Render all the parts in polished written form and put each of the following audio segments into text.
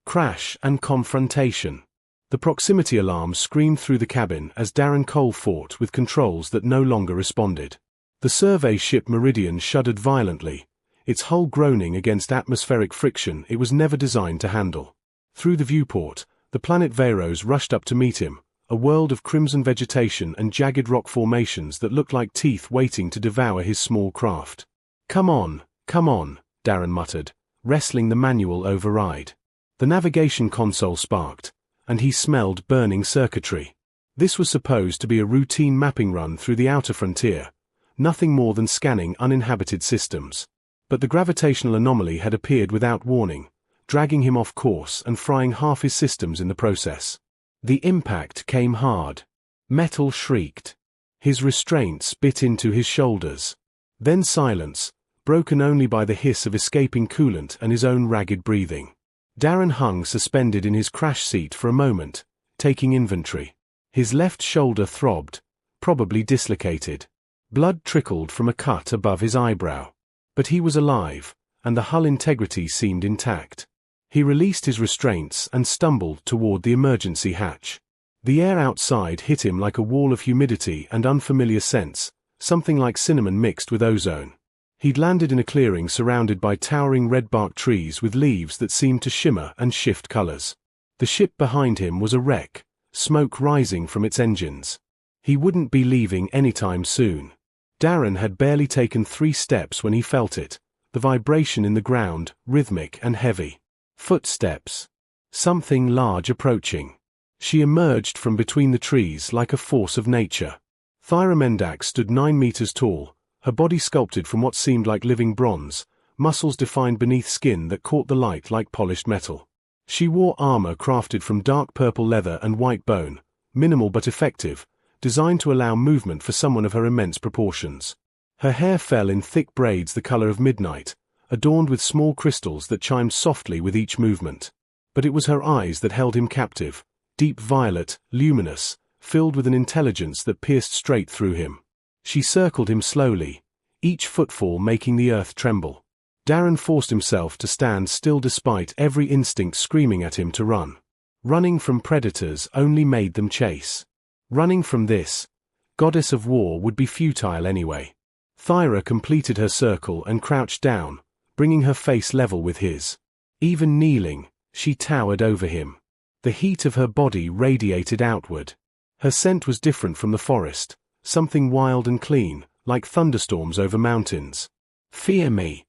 Crash and confrontation. The proximity alarm screamed through the cabin as Darren Cole fought with controls that no longer responded. The survey ship Meridian shuddered violently, its hull groaning against atmospheric friction it was never designed to handle. Through the viewport, the planet Veros rushed up to meet him, a world of crimson vegetation and jagged rock formations that looked like teeth waiting to devour his small craft. Come on, Darren muttered, wrestling the manual override. The navigation console sparked, and he smelled burning circuitry. This was supposed to be a routine mapping run through the outer frontier, nothing more than scanning uninhabited systems. But the gravitational anomaly had appeared without warning, dragging him off course and frying half his systems in the process. The impact came hard. Metal shrieked. His restraints bit into his shoulders. Then silence, broken only by the hiss of escaping coolant and his own ragged breathing. Darren hung suspended in his crash seat for a moment, taking inventory. His left shoulder throbbed, probably dislocated. Blood trickled from a cut above his eyebrow. But he was alive, and the hull integrity seemed intact. He released his restraints and stumbled toward the emergency hatch. The air outside hit him like a wall of humidity and unfamiliar scents, something like cinnamon mixed with ozone. He'd landed in a clearing surrounded by towering red-bark trees with leaves that seemed to shimmer and shift colors. The ship behind him was a wreck, smoke rising from its engines. He wouldn't be leaving anytime soon. Darren had barely taken 3 steps when he felt it, the vibration in the ground, rhythmic and heavy. Footsteps. Something large approaching. She emerged from between the trees like a force of nature. Thyra Mendak stood 9 meters tall, her body sculpted from what seemed like living bronze, muscles defined beneath skin that caught the light like polished metal. She wore armor crafted from dark purple leather and white bone, minimal but effective, designed to allow movement for someone of her immense proportions. Her hair fell in thick braids the color of midnight, adorned with small crystals that chimed softly with each movement. But it was her eyes that held him captive, deep violet, luminous, filled with an intelligence that pierced straight through him. She circled him slowly, each footfall making the earth tremble. Darren forced himself to stand still despite every instinct screaming at him to run. Running from predators only made them chase. Running from this goddess of war would be futile anyway. Thyra completed her circle and crouched down, bringing her face level with his. Even kneeling, she towered over him. The heat of her body radiated outward. Her scent was different from the forest, something wild and clean, like thunderstorms over mountains. Fear me.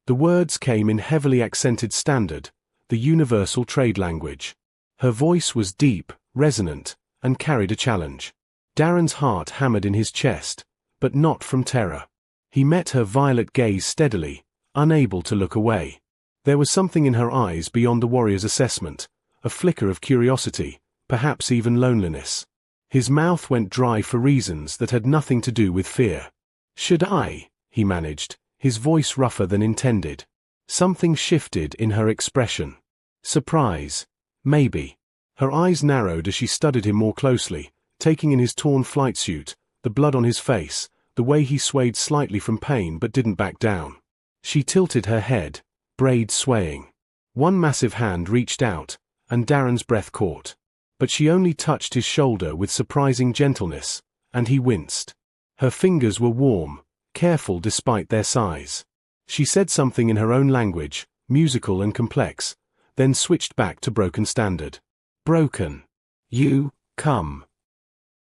The words came in heavily accented standard, the universal trade language. Her voice was deep, resonant, and carried a challenge. Darren's heart hammered in his chest, but not from terror. He met her violet gaze steadily, unable to look away. There was something in her eyes beyond the warrior's assessment, a flicker of curiosity, perhaps even loneliness. His mouth went dry for reasons that had nothing to do with fear. "Should I?" he managed, his voice rougher than intended. Something shifted in her expression. Surprise. Maybe. Her eyes narrowed as she studied him more closely, taking in his torn flight suit, the blood on his face, the way he swayed slightly from pain but didn't back down. She tilted her head, braids swaying. One massive hand reached out, and Darren's breath caught. But she only touched his shoulder with surprising gentleness, and he winced. Her fingers were warm, careful despite their size. She said something in her own language, musical and complex, then switched back to broken standard. Broken. You, come.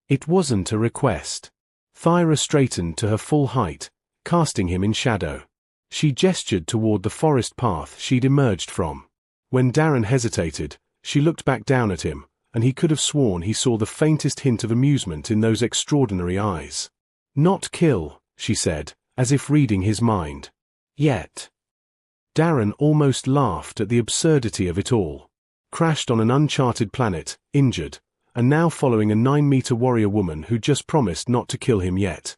It wasn't a request. Thyra straightened to her full height, casting him in shadow. She gestured toward the forest path she'd emerged from. When Darren hesitated, she looked back down at him, and he could have sworn he saw the faintest hint of amusement in those extraordinary eyes. Not kill, she said, as if reading his mind. Yet. Darren almost laughed at the absurdity of it all. Crashed on an uncharted planet, injured, and now following a 9-meter warrior woman who just promised not to kill him yet.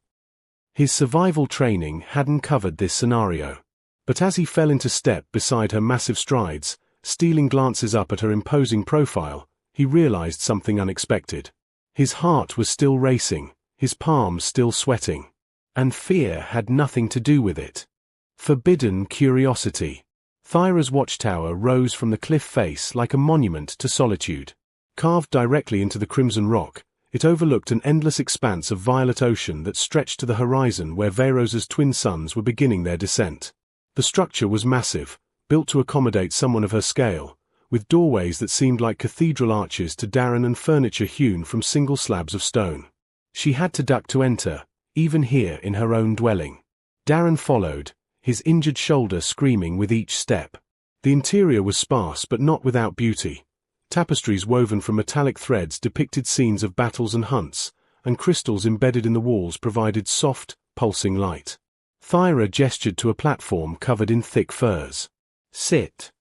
His survival training hadn't covered this scenario. But as he fell into step beside her massive strides, stealing glances up at her imposing profile, he realized something unexpected. His heart was still racing, his palms still sweating. And fear had nothing to do with it. Forbidden curiosity. Thyra's watchtower rose from the cliff face like a monument to solitude. Carved directly into the crimson rock, it overlooked an endless expanse of violet ocean that stretched to the horizon where Veyrosa's twin suns were beginning their descent. The structure was massive, built to accommodate someone of her scale, with doorways that seemed like cathedral arches to Darren and furniture hewn from single slabs of stone. She had to duck to enter, even here in her own dwelling. Darren followed, his injured shoulder screaming with each step. The interior was sparse but not without beauty. Tapestries woven from metallic threads depicted scenes of battles and hunts, and crystals embedded in the walls provided soft, pulsing light. Thyra gestured to a platform covered in thick furs. "Sit."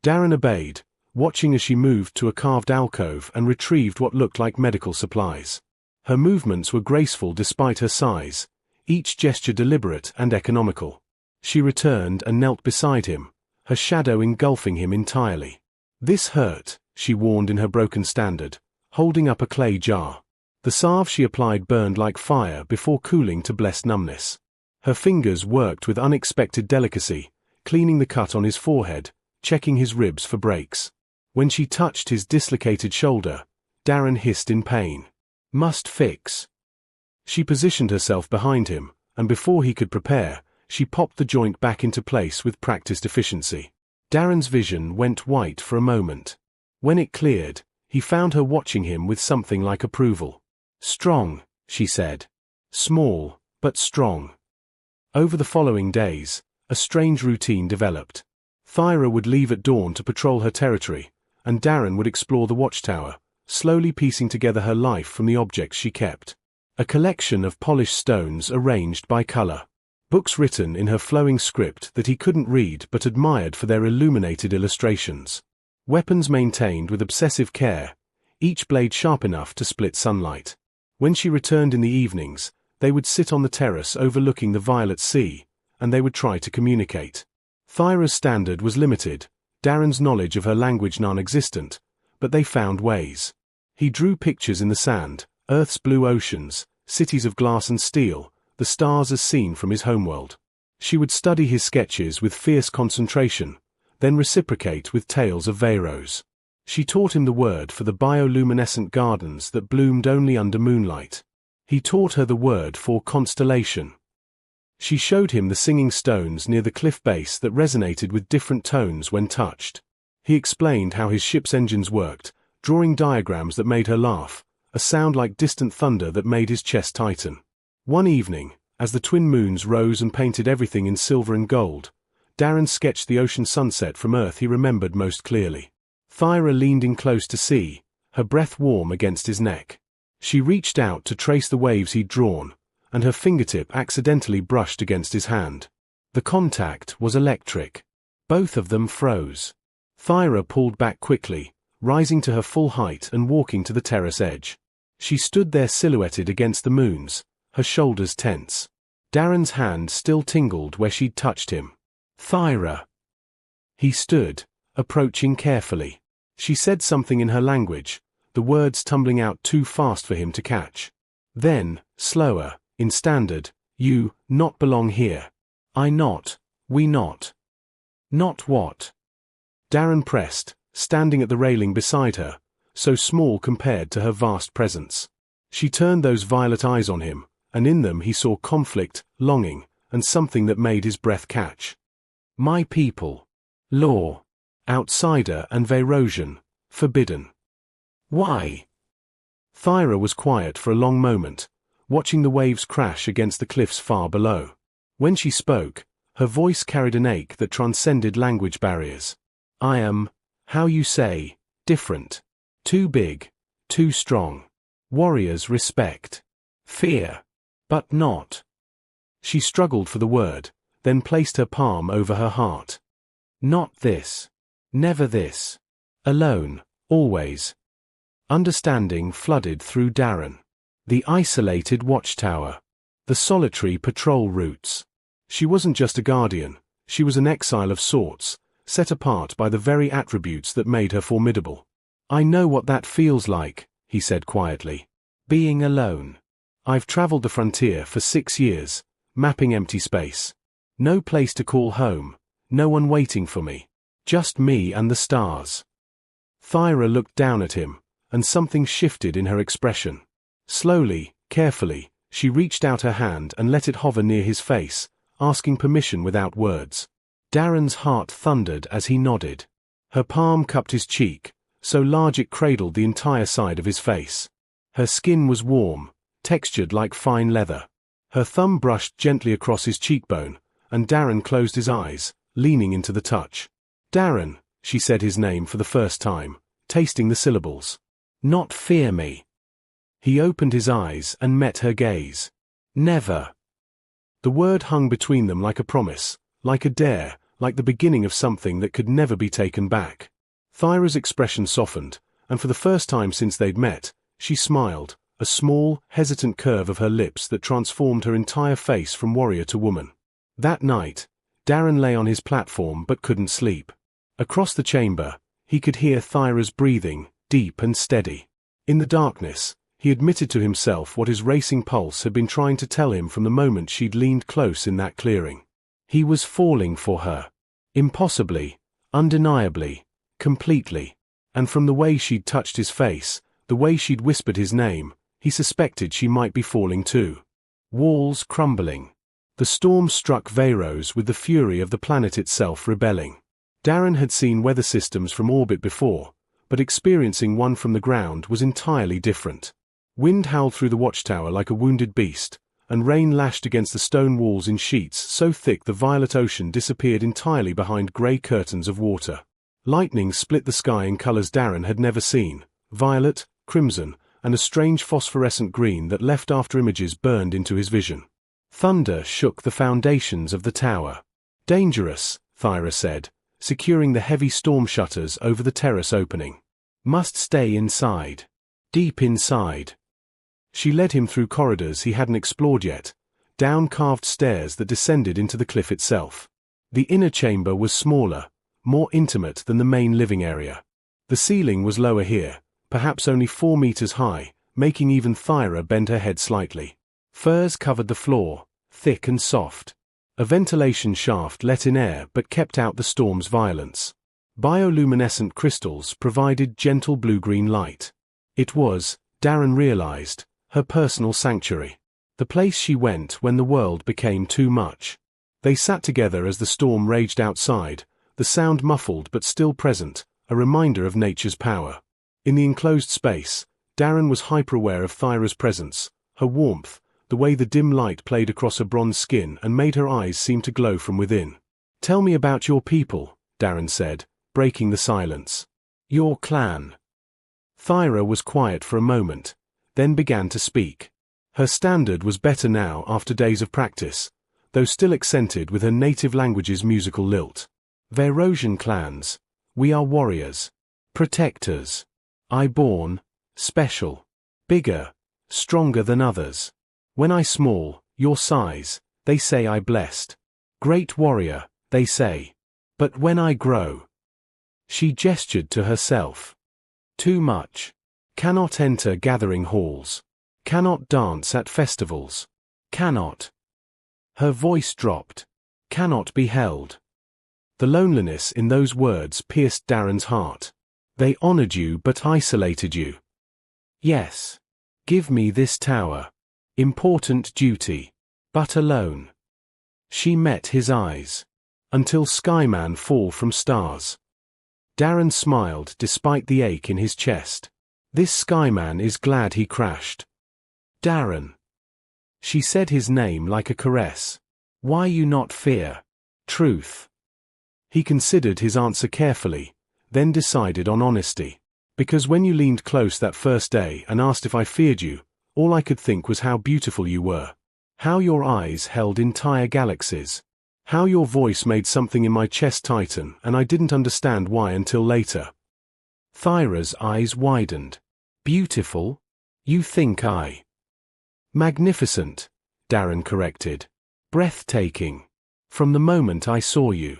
Darren obeyed, watching as she moved to a carved alcove and retrieved what looked like medical supplies. Her movements were graceful despite her size, each gesture deliberate and economical. She returned and knelt beside him, her shadow engulfing him entirely. "This hurt," she warned in her broken standard, holding up a clay jar. The salve she applied burned like fire before cooling to blessed numbness. Her fingers worked with unexpected delicacy, cleaning the cut on his forehead, checking his ribs for breaks. When she touched his dislocated shoulder, Darren hissed in pain. "Must fix." She positioned herself behind him, and before he could prepare, she popped the joint back into place with practiced efficiency. Darren's vision went white for a moment. When it cleared, he found her watching him with something like approval. "Strong," she said. "Small, but strong." Over the following days, a strange routine developed. Thyra would leave at dawn to patrol her territory, and Darren would explore the watchtower, slowly piecing together her life from the objects she kept. A collection of polished stones arranged by color. Books written in her flowing script that he couldn't read but admired for their illuminated illustrations. Weapons maintained with obsessive care, each blade sharp enough to split sunlight. When she returned in the evenings, they would sit on the terrace overlooking the violet sea, and they would try to communicate. Thyra's standard was limited, Darren's knowledge of her language non-existent, but they found ways. He drew pictures in the sand, Earth's blue oceans, cities of glass and steel, the stars as seen from his homeworld. She would study his sketches with fierce concentration, then reciprocate with tales of Veyros. She taught him the word for the bioluminescent gardens that bloomed only under moonlight. He taught her the word for constellation. She showed him the singing stones near the cliff base that resonated with different tones when touched. He explained how his ship's engines worked, drawing diagrams that made her laugh, a sound like distant thunder that made his chest tighten. One evening, as the twin moons rose and painted everything in silver and gold, Darren sketched the ocean sunset from Earth he remembered most clearly. Thyra leaned in close to see, her breath warm against his neck. She reached out to trace the waves he'd drawn, and her fingertip accidentally brushed against his hand. The contact was electric. Both of them froze. Thyra pulled back quickly, rising to her full height and walking to the terrace edge. She stood there silhouetted against the moons, her shoulders tense. Darren's hand still tingled where she'd touched him. "Thyra." He stood, approaching carefully. She said something in her language, the words tumbling out too fast for him to catch. Then, slower, in standard, "You not belong here. I not, we not." "Not what?" Darren pressed, standing at the railing beside her, so small compared to her vast presence. She turned those violet eyes on him, and in them he saw conflict, longing, and something that made his breath catch. "My people. Law. Outsider and Veyrosian. Forbidden." "Why?" Thyra was quiet for a long moment, watching the waves crash against the cliffs far below. When she spoke, her voice carried an ache that transcended language barriers. "I am, how you say, different. Too big, too strong. Warriors respect. Fear. But not." She struggled for the word, then placed her palm over her heart. "Not this. Never this. Alone, always." Understanding flooded through Darren. The isolated watchtower. The solitary patrol routes. She wasn't just a guardian, she was an exile of sorts, set apart by the very attributes that made her formidable. "I know what that feels like," he said quietly. "Being alone. I've traveled the frontier for 6 years, mapping empty space. No place to call home, No one waiting for me. Just me and the stars. Thyra looked down at him, and something shifted in her expression. Slowly, carefully, she reached out her hand and let it hover near his face, asking permission without words. Darren's heart thundered as he nodded. Her palm cupped his cheek, so large it cradled the entire side of his face. Her skin was warm, textured like fine leather. Her thumb brushed gently across his cheekbone, and Darren closed his eyes, leaning into the touch. Darren, she said his name for the first time, tasting the syllables. Not fear me. He opened his eyes and met her gaze. Never. The word hung between them like a promise, like a dare, like the beginning of something that could never be taken back. Thyra's expression softened, and for the first time since they'd met, she smiled, a small, hesitant curve of her lips that transformed her entire face from warrior to woman. That night, Darren lay on his platform but couldn't sleep. Across the chamber, he could hear Thyra's breathing, deep and steady. In the darkness, he admitted to himself what his racing pulse had been trying to tell him from the moment she'd leaned close in that clearing. He was falling for her. Impossibly, undeniably, completely. And from the way she'd touched his face, the way she'd whispered his name, he suspected she might be falling too. Walls crumbling. The storm struck Veyros with the fury of the planet itself rebelling. Darren had seen weather systems from orbit before, but experiencing one from the ground was entirely different. Wind howled through the watchtower like a wounded beast, and rain lashed against the stone walls in sheets so thick the violet ocean disappeared entirely behind grey curtains of water. Lightning split the sky in colours Darren had never seen, violet, crimson, and a strange phosphorescent green that left after images burned into his vision. Thunder shook the foundations of the tower. Dangerous, Thyra said, securing the heavy storm shutters over the terrace opening. Must stay inside. Deep inside. She led him through corridors he hadn't explored yet, down carved stairs that descended into the cliff itself. The inner chamber was smaller, more intimate than the main living area. The ceiling was lower here, perhaps only 4 meters high, making even Thyra bend her head slightly. Furs covered the floor, thick and soft. A ventilation shaft let in air but kept out the storm's violence. Bioluminescent crystals provided gentle blue-green light. It was, Darren realized, her personal sanctuary. The place she went when the world became too much. They sat together as the storm raged outside, the sound muffled but still present, a reminder of nature's power. In the enclosed space, Darren was hyper-aware of Thyra's presence, her warmth, the way the dim light played across her bronze skin and made her eyes seem to glow from within. Tell me about your people, Darren said, breaking the silence. Your clan. Thyra was quiet for a moment, then began to speak. Her standard was better now after days of practice, though still accented with her native language's musical lilt. Veyrosian clans. We are warriors. Protectors. I-born. Special. Bigger. Stronger than others. When I small, your size, they say I blessed. Great warrior, they say. But when I grow. She gestured to herself. Too much. Cannot enter gathering halls. Cannot dance at festivals. Cannot. Her voice dropped. Cannot be held. The loneliness in those words pierced Darren's heart. They honored you but isolated you. Yes. Give me this tower. Important duty. But alone. She met his eyes. Until Skyman fall from stars. Darren smiled despite the ache in his chest. This Skyman is glad he crashed. Darren. She said his name like a caress. Why you not fear? Truth. He considered his answer carefully, then decided on honesty. Because when you leaned close that first day and asked if I feared you, all I could think was how beautiful you were. How your eyes held entire galaxies. How your voice made something in my chest tighten and I didn't understand why until later. Thyra's eyes widened. Beautiful? You think I... Magnificent, Darren corrected. Breathtaking. From the moment I saw you.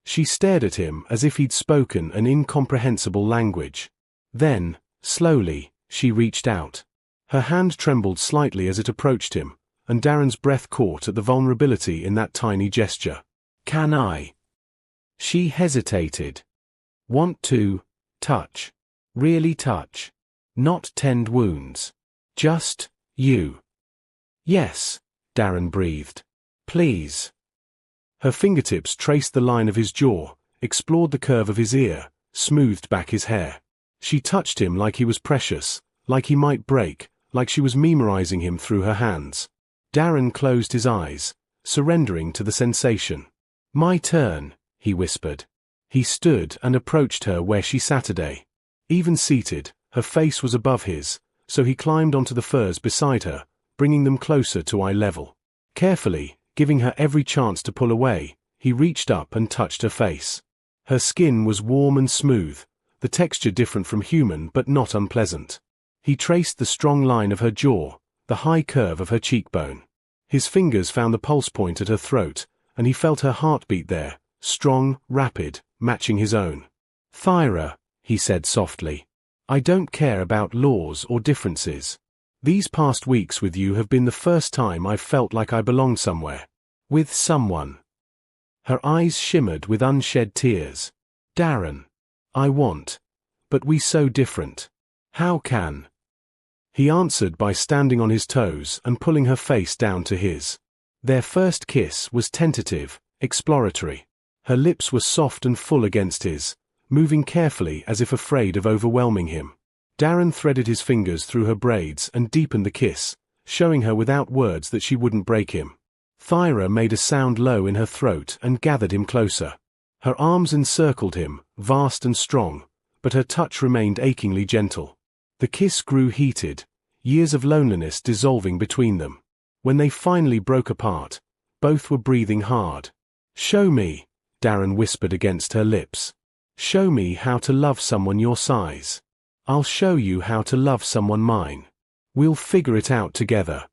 She stared at him as if he'd spoken an incomprehensible language. Then, slowly, she reached out. Her hand trembled slightly as it approached him, and Darren's breath caught at the vulnerability in that tiny gesture. Can I? She hesitated. Want to touch? Really touch? Not tend wounds. Just you. Yes, Darren breathed. Please. Her fingertips traced the line of his jaw, explored the curve of his ear, smoothed back his hair. She touched him like he was precious, like he might break, like she was memorizing him through her hands. Darren closed his eyes, surrendering to the sensation. My turn, he whispered. He stood and approached her where she sat today. Even seated, her face was above his, so he climbed onto the furs beside her, bringing them closer to eye level. Carefully, giving her every chance to pull away, he reached up and touched her face. Her skin was warm and smooth, the texture different from human but not unpleasant. He traced the strong line of her jaw, the high curve of her cheekbone. His fingers found the pulse point at her throat, and he felt her heartbeat there, strong, rapid, matching his own. Thyra, he said softly, I don't care about laws or differences. These past weeks with you have been the first time I've felt like I belonged somewhere. With someone. Her eyes shimmered with unshed tears. Darren. I want. But we so different. How can? He answered by standing on his toes and pulling her face down to his. Their first kiss was tentative, exploratory. Her lips were soft and full against his, moving carefully as if afraid of overwhelming him. Darren threaded his fingers through her braids and deepened the kiss, showing her without words that she wouldn't break him. Thyra made a sound low in her throat and gathered him closer. Her arms encircled him, vast and strong, but her touch remained achingly gentle. The kiss grew heated, years of loneliness dissolving between them. When they finally broke apart, both were breathing hard. Show me, Darren whispered against her lips. Show me how to love someone your size. I'll show you how to love someone mine. We'll figure it out together.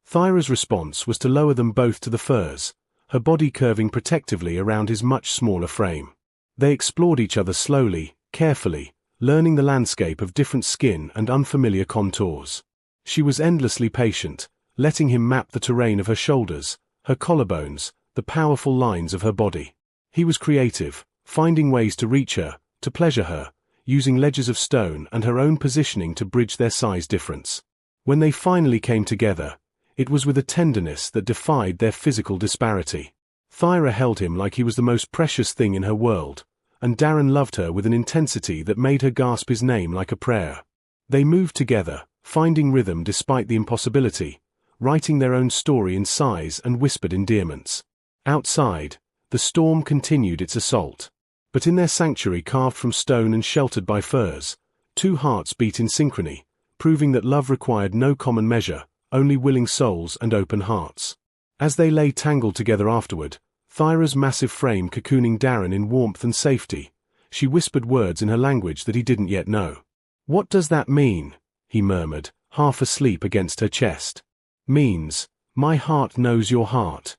Thyra's response was to lower them both to the furs, her body curving protectively around his much smaller frame. They explored each other slowly, carefully, learning the landscape of different skin and unfamiliar contours. She was endlessly patient, letting him map the terrain of her shoulders, her collarbones, the powerful lines of her body. He was creative, finding ways to reach her, to pleasure her, using ledges of stone and her own positioning to bridge their size difference. When they finally came together, it was with a tenderness that defied their physical disparity. Thyra held him like he was the most precious thing in her world, and Darren loved her with an intensity that made her gasp his name like a prayer. They moved together, finding rhythm despite the impossibility, writing their own story in sighs and whispered endearments. Outside, the storm continued its assault. But in their sanctuary carved from stone and sheltered by firs, two hearts beat in synchrony, proving that love required no common measure, only willing souls and open hearts. As they lay tangled together afterward, Thyra's massive frame cocooning Darren in warmth and safety, she whispered words in her language that he didn't yet know. What does that mean? He murmured, half asleep against her chest. Means, my heart knows your heart.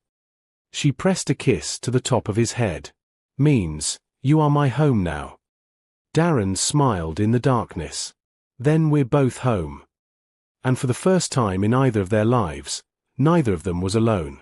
She pressed a kiss to the top of his head. Means, you are my home now. Darren smiled in the darkness. Then we're both home. And for the first time in either of their lives, neither of them was alone.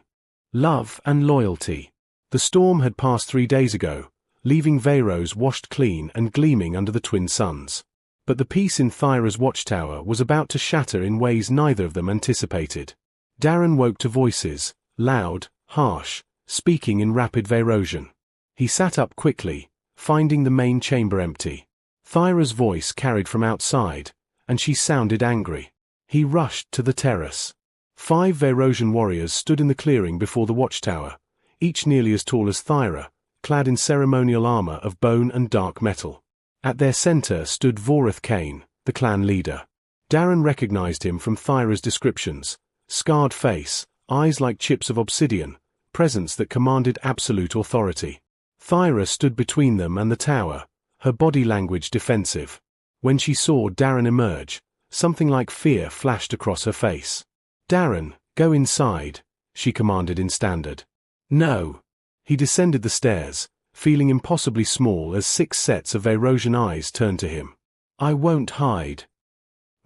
Love and loyalty. The storm had passed 3 days ago, leaving Veyros washed clean and gleaming under the twin suns. But the peace in Thyra's watchtower was about to shatter in ways neither of them anticipated. Darren woke to voices, loud, harsh, speaking in rapid Veyrosian. He sat up quickly, finding the main chamber empty. Thyra's voice carried from outside, and she sounded angry. He rushed to the terrace. 5 Veyrosian warriors stood in the clearing before the watchtower, each nearly as tall as Thyra, clad in ceremonial armor of bone and dark metal. At their center stood Voreth Kane, the clan leader. Darren recognized him from Thyra's descriptions: scarred face, eyes like chips of obsidian, presence that commanded absolute authority. Thyra stood between them and the tower, her body language defensive. When she saw Darren emerge, something like fear flashed across her face. Darren, go inside, she commanded in standard. No. He descended the stairs, feeling impossibly small as 6 sets of Veyrosian eyes turned to him. I won't hide.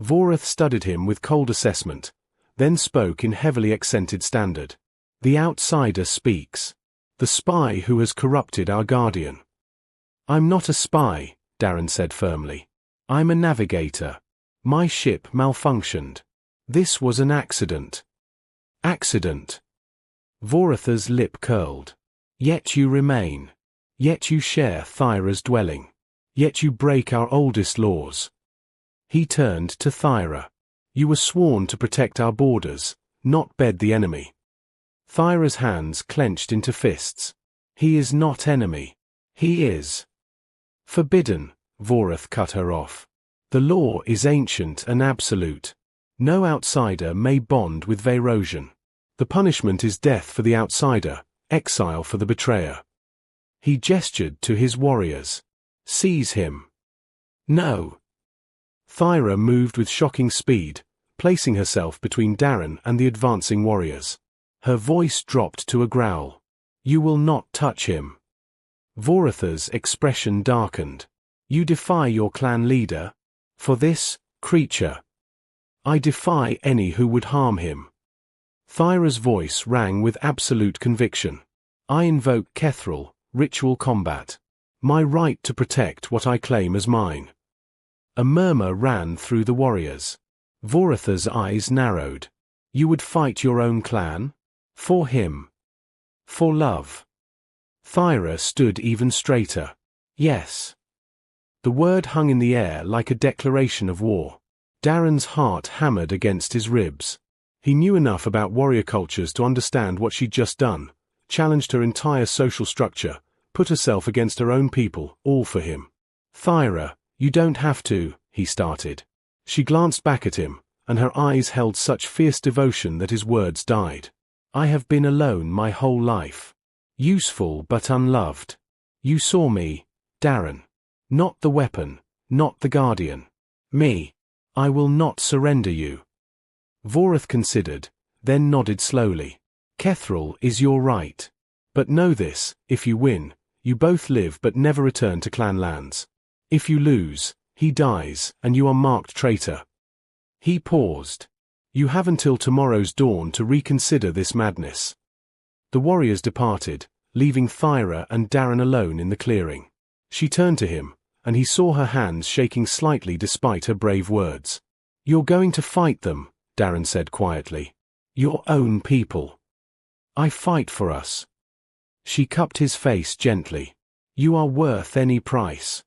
Voreth studied him with cold assessment, then spoke in heavily accented standard. The outsider speaks. The spy who has corrupted our guardian. I'm not a spy, Darren said firmly. I'm a navigator. My ship malfunctioned. This was an accident. Accident. Voratha's lip curled. Yet you remain. Yet you share Thyra's dwelling. Yet you break our oldest laws. He turned to Thyra. You were sworn to protect our borders, not bed the enemy. Thyra's hands clenched into fists. He is not enemy. He is. Forbidden, Vorath cut her off. The law is ancient and absolute. No outsider may bond with Vayrosian. The punishment is death for the outsider, exile for the betrayer. He gestured to his warriors. Seize him. No. Thyra moved with shocking speed, placing herself between Darren and the advancing warriors. Her voice dropped to a growl. You will not touch him. Voratha's expression darkened. You defy your clan leader? For this, creature. I defy any who would harm him. Thyra's voice rang with absolute conviction. I invoke Kethril, ritual combat. My right to protect what I claim as mine. A murmur ran through the warriors. Voratha's eyes narrowed. You would fight your own clan? For him. For love. Thyra stood even straighter. Yes. The word hung in the air like a declaration of war. Darren's heart hammered against his ribs. He knew enough about warrior cultures to understand what she'd just done, challenged her entire social structure, put herself against her own people, all for him. Thyra, you don't have to, he started. She glanced back at him, and her eyes held such fierce devotion that his words died. I have been alone my whole life. Useful but unloved. You saw me, Darren. Not the weapon, not the guardian. Me. I will not surrender you. Vorath considered, then nodded slowly. Kethril is your right. But know this, if you win, you both live but never return to clan lands. If you lose, he dies, and you are marked traitor. He paused. You have until tomorrow's dawn to reconsider this madness. The warriors departed, leaving Thyra and Darren alone in the clearing. She turned to him, and he saw her hands shaking slightly despite her brave words. You're going to fight them, Darren said quietly. Your own people. I fight for us. She cupped his face gently. You are worth any price.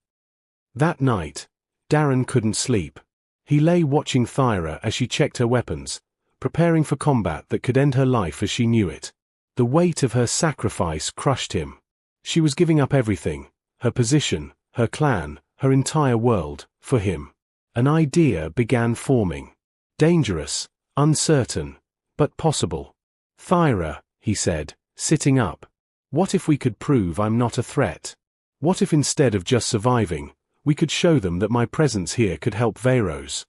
That night, Darren couldn't sleep. He lay watching Thyra as she checked her weapons, preparing for combat that could end her life as she knew it. The weight of her sacrifice crushed him. She was giving up everything, her position, her clan, her entire world, for him. An idea began forming. Dangerous, uncertain, but possible. Thyra, he said, sitting up. What if we could prove I'm not a threat? What if instead of just surviving, we could show them that my presence here could help Vayros?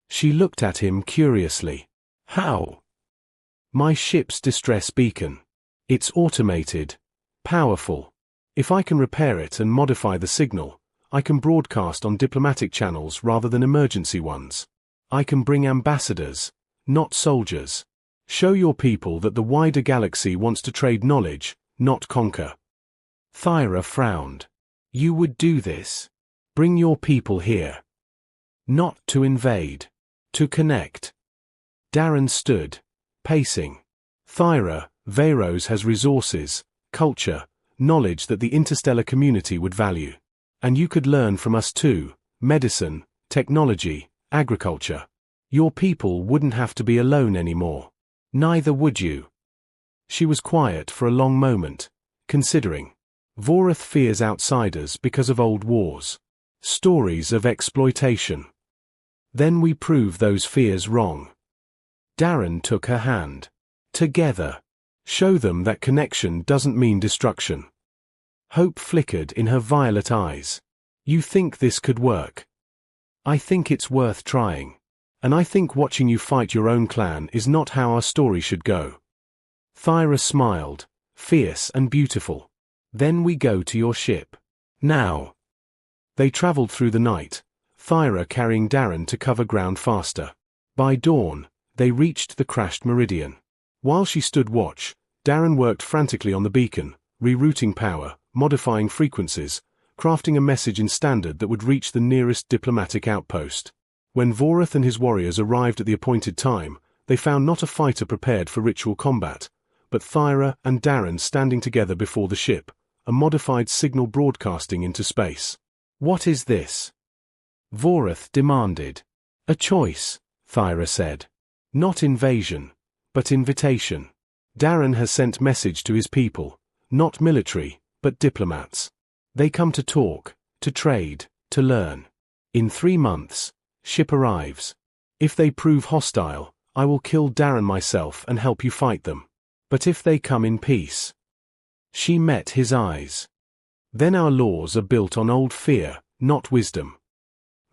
She looked at him curiously. How? My ship's distress beacon. It's automated, powerful. If I can repair it and modify the signal, I can broadcast on diplomatic channels rather than emergency ones. I can bring ambassadors, not soldiers. Show your people that the wider galaxy wants to trade knowledge, not conquer. Thyra frowned. You would do this? Bring your people here. Not to invade. To connect. Darren stood, pacing. Thyra, Vayros has resources, culture, knowledge that the interstellar community would value. And you could learn from us too, medicine, technology, agriculture. Your people wouldn't have to be alone anymore. Neither would you. She was quiet for a long moment, considering. Vorath fears outsiders because of old wars. Stories of exploitation. Then we prove those fears wrong. Darren took her hand. Together. Show them that connection doesn't mean destruction. Hope flickered in her violet eyes. You think this could work? I think it's worth trying. And I think watching you fight your own clan is not how our story should go. Thyra smiled, fierce and beautiful. Then we go to your ship. Now. They traveled through the night, Thyra carrying Darren to cover ground faster. By dawn, they reached the crashed meridian. While she stood watch, Darren worked frantically on the beacon, rerouting power, modifying frequencies, crafting a message in standard that would reach the nearest diplomatic outpost. When Vorath and his warriors arrived at the appointed time, they found not a fighter prepared for ritual combat, but Thyra and Darren standing together before the ship, a modified signal broadcasting into space. "What is this?" Vorath demanded. "A choice," Thyra said. "Not invasion, but invitation. Darren has sent message to his people, not military, but diplomats. They come to talk, to trade, to learn. In 3 months, ship arrives. If they prove hostile, I will kill Darren myself and help you fight them. But if they come in peace..." She met his eyes. "Then our laws are built on old fear, not wisdom."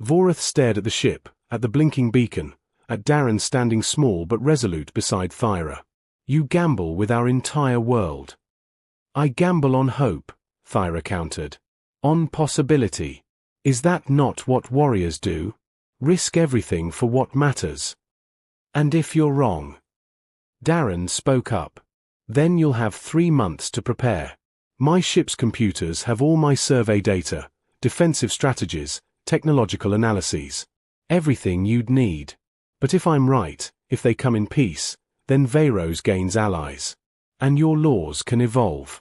Vorath stared at the ship, at the blinking beacon, at Darren standing small but resolute beside Thyra. "You gamble with our entire world." "I gamble on hope," Thyra countered. "On possibility. Is that not what warriors do? Risk everything for what matters. And if you're wrong?" Darren spoke up. "Then you'll have 3 months to prepare. My ship's computers have all my survey data, defensive strategies, technological analyses. Everything you'd need. But if I'm right, if they come in peace, then Veyros gains allies. And your laws can evolve."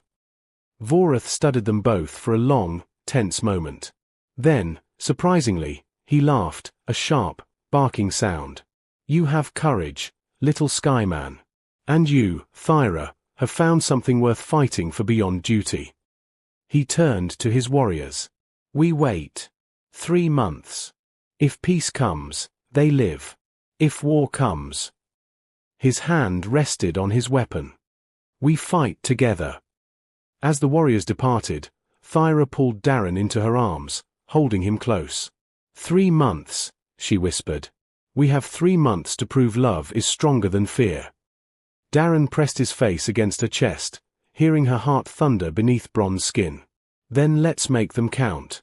Vorath studied them both for a long, tense moment. Then, surprisingly, he laughed, a sharp, barking sound. "You have courage, little Skyman. And you, Thyra, have found something worth fighting for beyond duty." He turned to his warriors. "We wait. 3 months. If peace comes, they live. If war comes..." His hand rested on his weapon. "We fight together." As the warriors departed, Thyra pulled Darren into her arms, holding him close. 3 months, she whispered. "We have 3 months to prove love is stronger than fear." Darren pressed his face against her chest, hearing her heart thunder beneath bronze skin. "Then let's make them count.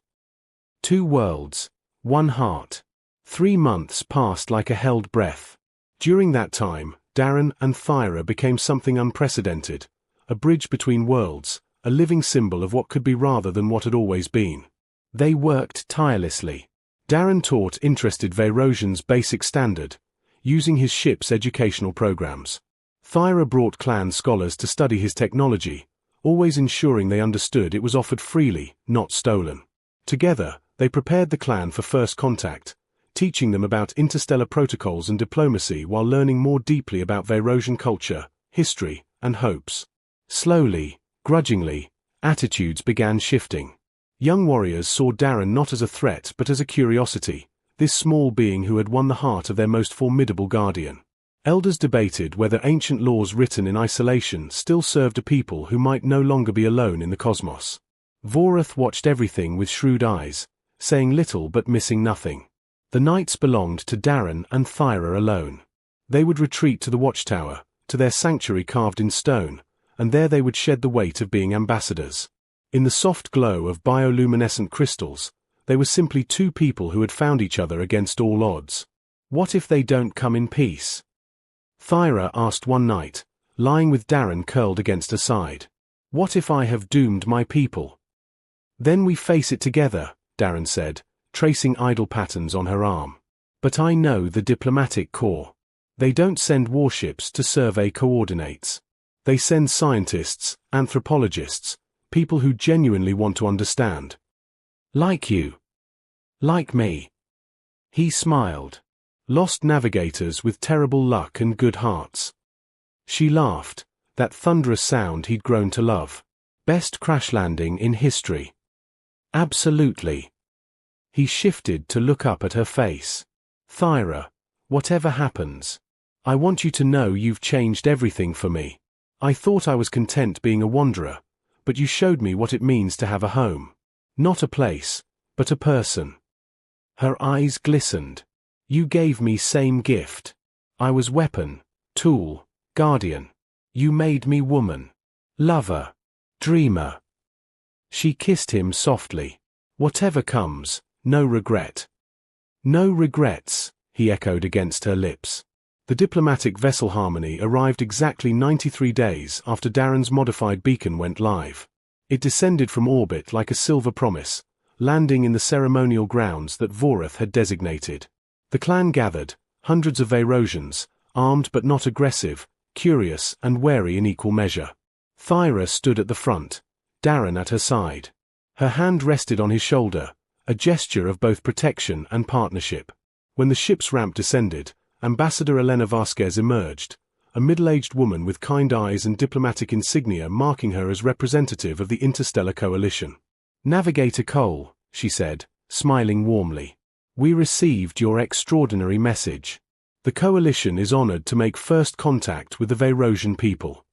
2 worlds, 1 heart." 3 months passed like a held breath. During that time, Darren and Thyra became something unprecedented, a bridge between worlds, a living symbol of what could be rather than what had always been. They worked tirelessly. Darren taught interested Veyrosians basic standard, using his ship's educational programs. Thyra brought clan scholars to study his technology, always ensuring they understood it was offered freely, not stolen. Together, they prepared the clan for first contact, teaching them about interstellar protocols and diplomacy while learning more deeply about Veyrosian culture, history, and hopes. Slowly, grudgingly, attitudes began shifting. Young warriors saw Darren not as a threat but as a curiosity, this small being who had won the heart of their most formidable guardian. Elders debated whether ancient laws written in isolation still served a people who might no longer be alone in the cosmos. Vorath watched everything with shrewd eyes, saying little but missing nothing. The nights belonged to Darren and Thyra alone. They would retreat to the watchtower, to their sanctuary carved in stone, and there they would shed the weight of being ambassadors. In the soft glow of bioluminescent crystals, they were simply 2 people who had found each other against all odds. "What if they don't come in peace?" Thyra asked one night, lying with Darren curled against her side. "What if I have doomed my people?" "Then we face it together," Darren said, tracing idle patterns on her arm. "But I know the diplomatic corps. They don't send warships to survey coordinates. They send scientists, anthropologists, people who genuinely want to understand. Like you. Like me." He smiled. "Lost navigators with terrible luck and good hearts." She laughed, that thunderous sound he'd grown to love. "Best crash landing in history." "Absolutely." He shifted to look up at her face. "Thyra, whatever happens, I want you to know you've changed everything for me. I thought I was content being a wanderer, but you showed me what it means to have a home. Not a place, but a person." Her eyes glistened. "You gave me same gift. I was weapon, tool, guardian. You made me woman, lover, dreamer." She kissed him softly. "Whatever comes, no regret." "No regrets," he echoed against her lips. The diplomatic vessel Harmony arrived exactly 93 days after Darren's modified beacon went live. It descended from orbit like a silver promise, landing in the ceremonial grounds that Vorath had designated. The clan gathered, hundreds of Vayrosians, armed but not aggressive, curious and wary in equal measure. Thyra stood at the front, Darren at her side. Her hand rested on his shoulder, a gesture of both protection and partnership. When the ship's ramp descended, Ambassador Elena Vasquez emerged, a middle-aged woman with kind eyes and diplomatic insignia marking her as representative of the Interstellar Coalition. "Navigator Cole," she said, smiling warmly. "We received your extraordinary message. The Coalition is honored to make first contact with the Vayrosian people."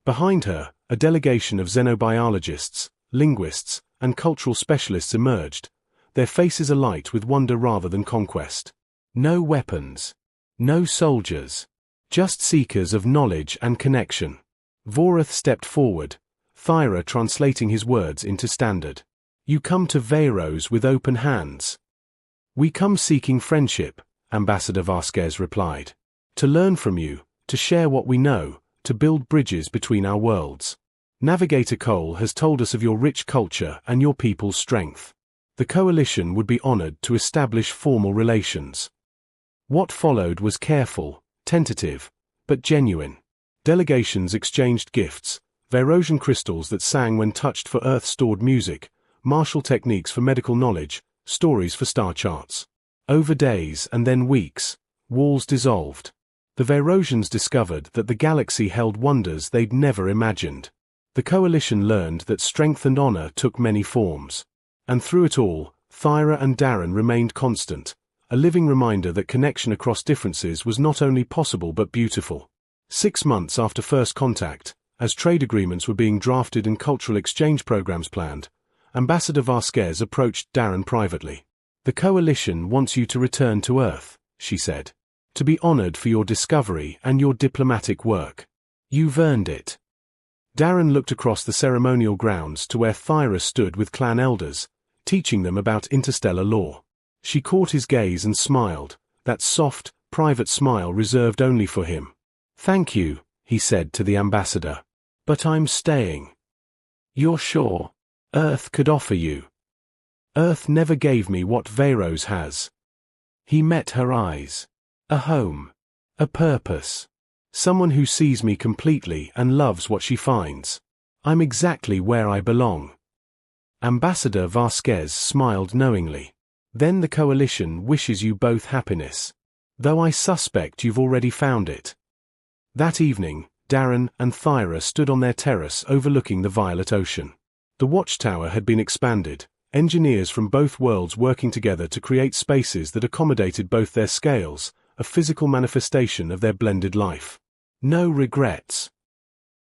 Behind her, a delegation of xenobiologists, linguists, and cultural specialists emerged, their faces alight with wonder rather than conquest. No weapons. No soldiers. Just seekers of knowledge and connection. Vorath stepped forward, Thyra translating his words into Standard. "You come to Vayros with open hands." "We come seeking friendship," Ambassador Vasquez replied. "To learn from you, to share what we know, to build bridges between our worlds. Navigator Cole has told us of your rich culture and your people's strength. The Coalition would be honored to establish formal relations." What followed was careful, tentative, but genuine. Delegations exchanged gifts, Vayrosian crystals that sang when touched for Earth-stored music, martial techniques for medical knowledge, stories for star charts. Over days and then weeks, walls dissolved. The Vayrosians discovered that the galaxy held wonders they'd never imagined. The Coalition learned that strength and honor took many forms. And through it all, Thyra and Darren remained constant, a living reminder that connection across differences was not only possible but beautiful. 6 months after first contact, as trade agreements were being drafted and cultural exchange programs planned, Ambassador Vasquez approached Darren privately. "The Coalition wants you to return to Earth," she said, "to be honored for your discovery and your diplomatic work. You've earned it." Darren looked across the ceremonial grounds to where Thyra stood with clan elders, teaching them about interstellar law. She caught his gaze and smiled, that soft, private smile reserved only for him. "Thank you," he said to the ambassador. "But I'm staying." "You're sure? Earth could offer you." "Earth never gave me what Vayros has." He met her eyes. "A home. A purpose. Someone who sees me completely and loves what she finds. I'm exactly where I belong." Ambassador Vasquez smiled knowingly. "Then the Coalition wishes you both happiness. Though I suspect you've already found it." That evening, Darren and Thyra stood on their terrace overlooking the violet ocean. The watchtower had been expanded, engineers from both worlds working together to create spaces that accommodated both their scales, a physical manifestation of their blended life. "No regrets?"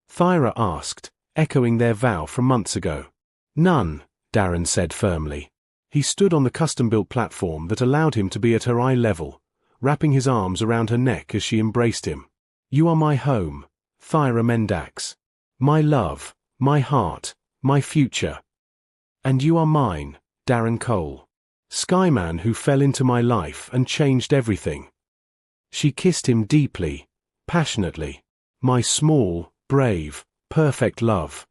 Thyra asked, echoing their vow from months ago. "None," Darren said firmly. He stood on the custom-built platform that allowed him to be at her eye level, wrapping his arms around her neck as she embraced him. "You are my home, Thyra Mendax. My love, my heart, my future. And you are mine, Darren Cole. Skyman who fell into my life and changed everything." She kissed him deeply, passionately. "My small, brave, perfect love."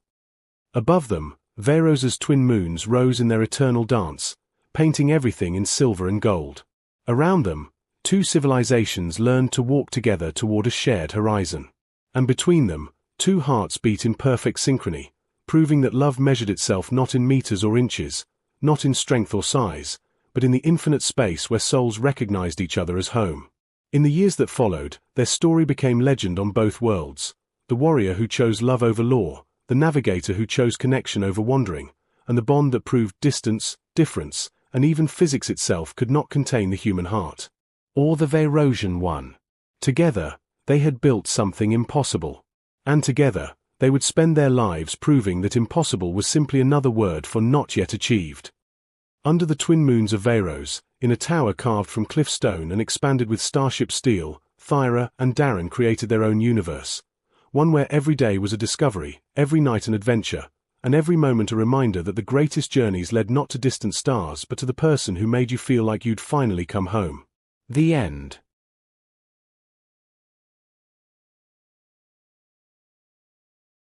Above them, Vayros's twin moons rose in their eternal dance, painting everything in silver and gold. Around them, 2 civilizations learned to walk together toward a shared horizon. And between them, 2 hearts beat in perfect synchrony, proving that love measured itself not in meters or inches, not in strength or size, but in the infinite space where souls recognized each other as home. In the years that followed, their story became legend on both worlds. The warrior who chose love over law, the navigator who chose connection over wandering, and the bond that proved distance, difference, and even physics itself could not contain the human heart. Or the Vayrosian one. Together, they had built something impossible. And together, they would spend their lives proving that impossible was simply another word for not yet achieved. Under the twin moons of Vayros, in a tower carved from cliff stone and expanded with starship steel, Thyra and Darren created their own universe. One where every day was a discovery, every night an adventure, and every moment a reminder that the greatest journeys led not to distant stars but to the person who made you feel like you'd finally come home. The end.